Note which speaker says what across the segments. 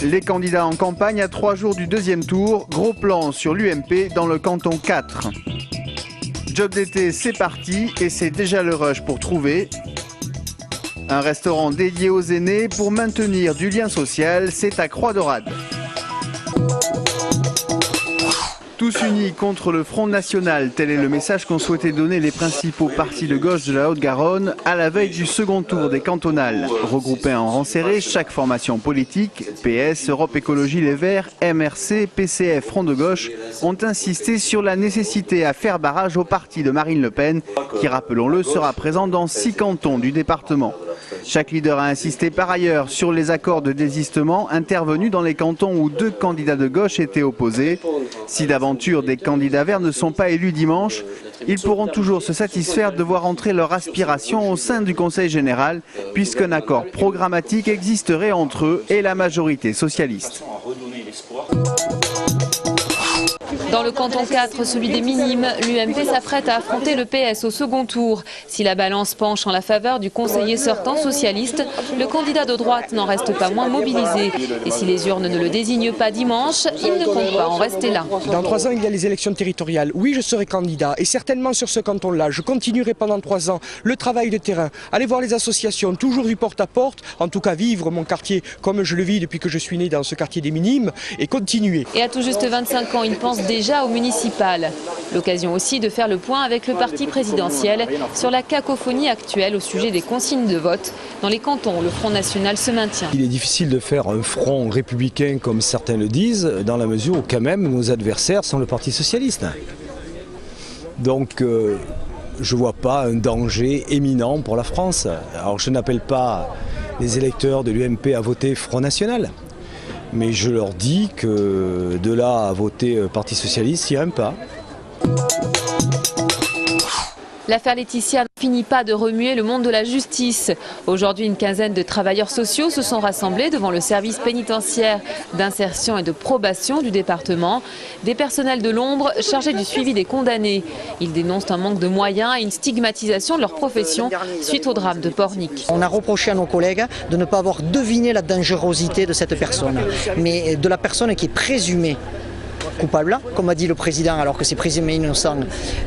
Speaker 1: Les candidats en campagne à 3 jours du deuxième tour. Gros plan sur l'UMP dans le canton 4. Job d'été, c'est parti et c'est déjà le rush pour trouver. Un restaurant dédié aux aînés pour maintenir du lien social, c'est à Croix-Daurade. Tous unis contre le Front National, tel est le message qu'ont souhaité donner les principaux partis de gauche de la Haute-Garonne à la veille du second tour des cantonales. Regroupés en rang serré, chaque formation politique, PS, Europe Écologie Les Verts, MRC, PCF, Front de Gauche, ont insisté sur la nécessité à faire barrage au parti de Marine Le Pen, qui, rappelons-le, sera présent dans 6 cantons du département. Chaque leader a insisté par ailleurs sur les accords de désistement intervenus dans les cantons où 2 candidats de gauche étaient opposés. Si d'aventure des candidats verts ne sont pas élus dimanche, ils pourront toujours se satisfaire de voir entrer leur aspiration au sein du Conseil général, puisqu'un accord programmatique existerait entre eux et la majorité socialiste.
Speaker 2: Dans le canton 4, celui des Minimes, l'UMP s'apprête à affronter le PS au second tour. Si la balance penche en la faveur du conseiller sortant socialiste, le candidat de droite n'en reste pas moins mobilisé. Et si les urnes ne le désignent pas dimanche, il ne compte pas en rester là.
Speaker 3: Dans 3 ans, il y a les élections territoriales. Oui, je serai candidat et certainement sur ce canton-là. Je continuerai pendant 3 ans le travail de terrain, aller voir les associations, toujours du porte-à-porte, en tout cas vivre mon quartier comme je le vis depuis que je suis né dans ce quartier des Minimes et continuer.
Speaker 2: Et à tout juste 25 ans, il pense déjà au municipal. L'occasion aussi de faire le point avec le parti présidentiel sur la cacophonie actuelle au sujet des consignes de vote dans les cantons où le Front National se maintient.
Speaker 4: Il est difficile de faire un front républicain comme certains le disent, dans la mesure où quand même nos adversaires sont le Parti socialiste. Donc je ne vois pas un danger éminent pour la France. Alors je n'appelle pas les électeurs de l'UMP à voter Front National. Mais je leur dis que de là à voter Parti Socialiste, il n'y a même pas.
Speaker 2: L'affaire Laetitia ne finit pas de remuer le monde de la justice. Aujourd'hui, une quinzaine de travailleurs sociaux se sont rassemblés devant le service pénitentiaire d'insertion et de probation du département. Des personnels de l'ombre chargés du suivi des condamnés. Ils dénoncent un manque de moyens et une stigmatisation de leur profession suite au drame de Pornic.
Speaker 5: On a reproché à nos collègues de ne pas avoir deviné la dangerosité de cette personne, mais de la personne qui est présumée coupable, comme a dit le président, alors que c'est présumé innocent.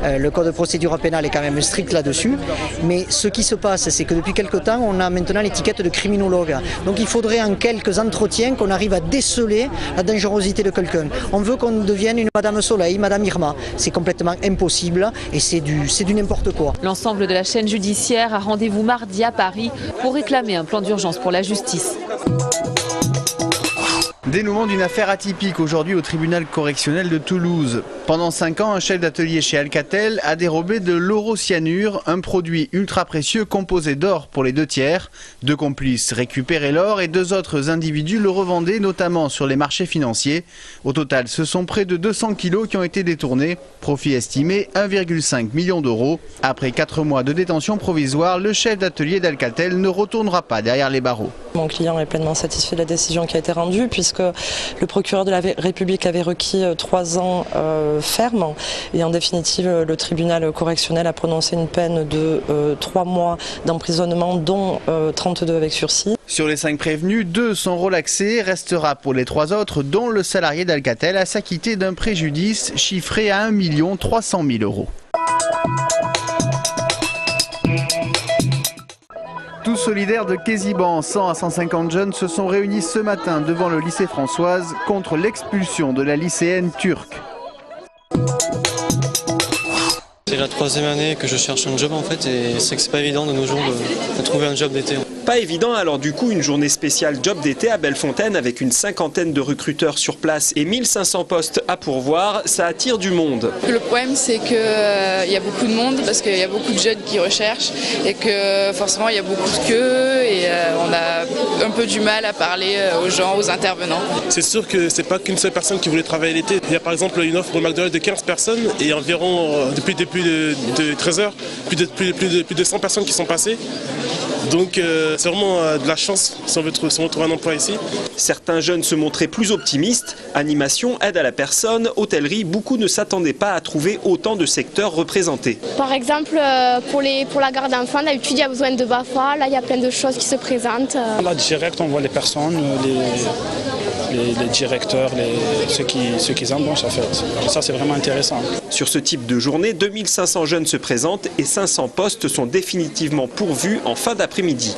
Speaker 5: Le code de procédure pénale est quand même strict là-dessus. Mais ce qui se passe, c'est que depuis quelque temps, on a maintenant l'étiquette de criminologue. Donc il faudrait en quelques entretiens qu'on arrive à déceler la dangerosité de quelqu'un. On veut qu'on devienne une Madame Soleil, Madame Irma. C'est complètement impossible et c'est du n'importe quoi.
Speaker 2: L'ensemble de la chaîne judiciaire a rendez-vous mardi à Paris pour réclamer un plan d'urgence pour la justice.
Speaker 1: Dénouement d'une affaire atypique aujourd'hui au tribunal correctionnel de Toulouse. Pendant 5 ans, un chef d'atelier chez Alcatel a dérobé de l'orocyanure, un produit ultra précieux composé d'or pour les 2 tiers. 2 complices récupéraient l'or et 2 autres individus le revendaient, notamment sur les marchés financiers. Au total, ce sont près de 200 kilos qui ont été détournés. Profit estimé 1,5 million d'euros. Après 4 mois de détention provisoire, le chef d'atelier d'Alcatel ne retournera pas derrière les barreaux.
Speaker 6: Mon client est pleinement satisfait de la décision qui a été rendue puisque le procureur de la République avait requis 3 ans ferme et en définitive le tribunal correctionnel a prononcé une peine de 3 mois d'emprisonnement dont 32 avec sursis.
Speaker 1: Sur les 5 prévenus, 2 sont relaxés. Restera pour les 3 autres, dont le salarié d'Alcatel, à s'acquitter d'un préjudice chiffré à 1 300 000 euros. Tous solidaires de Kéziban, 100 à 150 jeunes se sont réunis ce matin devant le lycée Françoise contre l'expulsion de la lycéenne turque.
Speaker 7: C'est la 3e année que je cherche un job en fait et c'est que c'est pas évident de nos jours de trouver un job d'été.
Speaker 8: Pas évident, alors du coup une journée spéciale job d'été à Bellefontaine avec une 50aine de recruteurs sur place et 1500 postes à pourvoir, ça attire du monde.
Speaker 9: Le problème c'est qu'il y a beaucoup de monde parce qu'il y a beaucoup de jeunes qui recherchent et que forcément il y a beaucoup de queues et on a un peu du mal à parler aux gens, aux intervenants.
Speaker 10: C'est sûr que c'est pas qu'une seule personne qui voulait travailler l'été. Il y a par exemple une offre au McDonald's de 15 personnes et environ depuis de 13 heures, plus de 100 personnes qui sont passées. Donc c'est vraiment de la chance si on veut trouver un emploi ici.
Speaker 8: Certains jeunes se montraient plus optimistes. Animation, aide à la personne, hôtellerie, beaucoup ne s'attendaient pas à trouver autant de secteurs représentés.
Speaker 11: Par exemple, pour la garde d'enfants, d'habitude il y a besoin de BAFA, là il y a plein de choses qui se présentent.
Speaker 12: Là direct on voit les personnes, les directeurs, ceux qui embauchent en fait. Et ça c'est vraiment intéressant.
Speaker 8: Sur ce type de journée, 2500 jeunes se présentent et 500 postes sont définitivement pourvus en fin d'après-midi.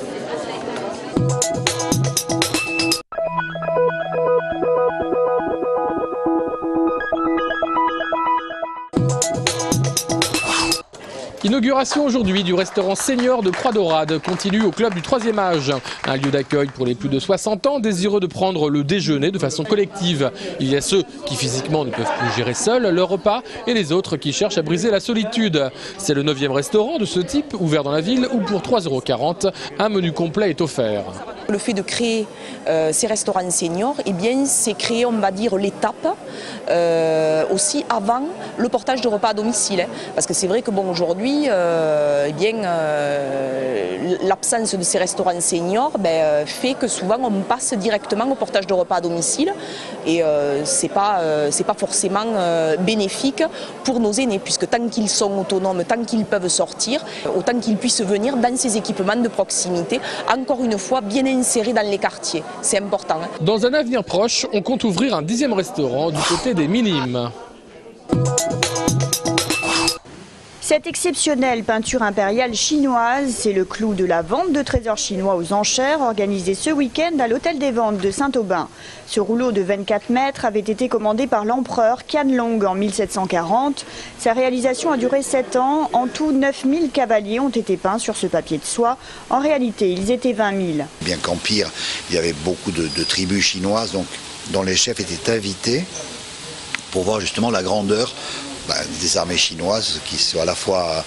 Speaker 13: Inauguration aujourd'hui du restaurant senior de Croix-Daurade continue au club du 3e âge. Un lieu d'accueil pour les plus de 60 ans désireux de prendre le déjeuner de façon collective. Il y a ceux qui physiquement ne peuvent plus gérer seuls leur repas et les autres qui cherchent à briser la solitude. C'est le 9e restaurant de ce type ouvert dans la ville où pour 3,40 €, un menu complet est offert.
Speaker 14: Le fait de créer ces restaurants seniors, eh bien, c'est créer, on va dire, l'étape aussi avant le portage de repas à domicile. Hein. Parce que c'est vrai que bon, aujourd'hui, l'absence de ces restaurants seniors fait que souvent on passe directement au portage de repas à domicile et c'est pas forcément bénéfique pour nos aînés, puisque tant qu'ils sont autonomes, tant qu'ils peuvent sortir, autant qu'ils puissent venir dans ces équipements de proximité, encore une fois bien insérés dans les quartiers. C'est important. Hein.
Speaker 13: Dans un avenir proche, on compte ouvrir un 10e restaurant du côté des Minimes.
Speaker 15: Cette exceptionnelle peinture impériale chinoise, c'est le clou de la vente de trésors chinois aux enchères organisée ce week-end à l'hôtel des ventes de Saint-Aubin. Ce rouleau de 24 mètres avait été commandé par l'empereur Qianlong en 1740. Sa réalisation a duré 7 ans. En tout, 9000 cavaliers ont été peints sur ce papier de soie. En réalité, ils étaient 20 000.
Speaker 16: Bien qu'Empire, il y avait beaucoup de tribus chinoises dont les chefs étaient invités pour voir justement la grandeur des armées chinoises, qui sont à la fois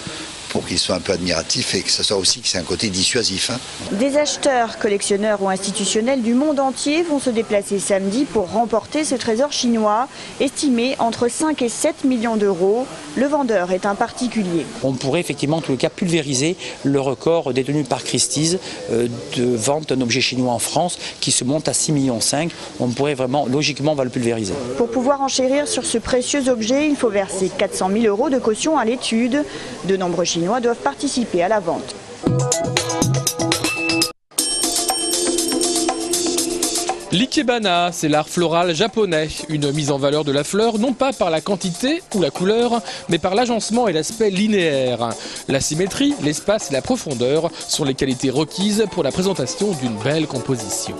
Speaker 16: pour qu'ils soient un peu admiratifs et que ce soit aussi que c'est un côté dissuasif. Hein.
Speaker 15: Des acheteurs, collectionneurs ou institutionnels du monde entier vont se déplacer samedi pour remporter ce trésor chinois, estimé entre 5 et 7 millions d'euros. Le vendeur est un particulier.
Speaker 17: On pourrait effectivement en tous les cas pulvériser le record détenu par Christie's de vente d'un objet chinois en France qui se monte à 6,5 millions. On pourrait vraiment, logiquement, on va le pulvériser.
Speaker 15: Pour pouvoir enchérir sur ce précieux objet, il faut verser 400 000 € de caution à l'étude. De nombreux Chinois doivent participer à la vente.
Speaker 13: L'ikebana, c'est l'art floral japonais, une mise en valeur de la fleur non pas par la quantité ou la couleur, mais par l'agencement et l'aspect linéaire. La symétrie, l'espace et la profondeur sont les qualités requises pour la présentation d'une belle composition.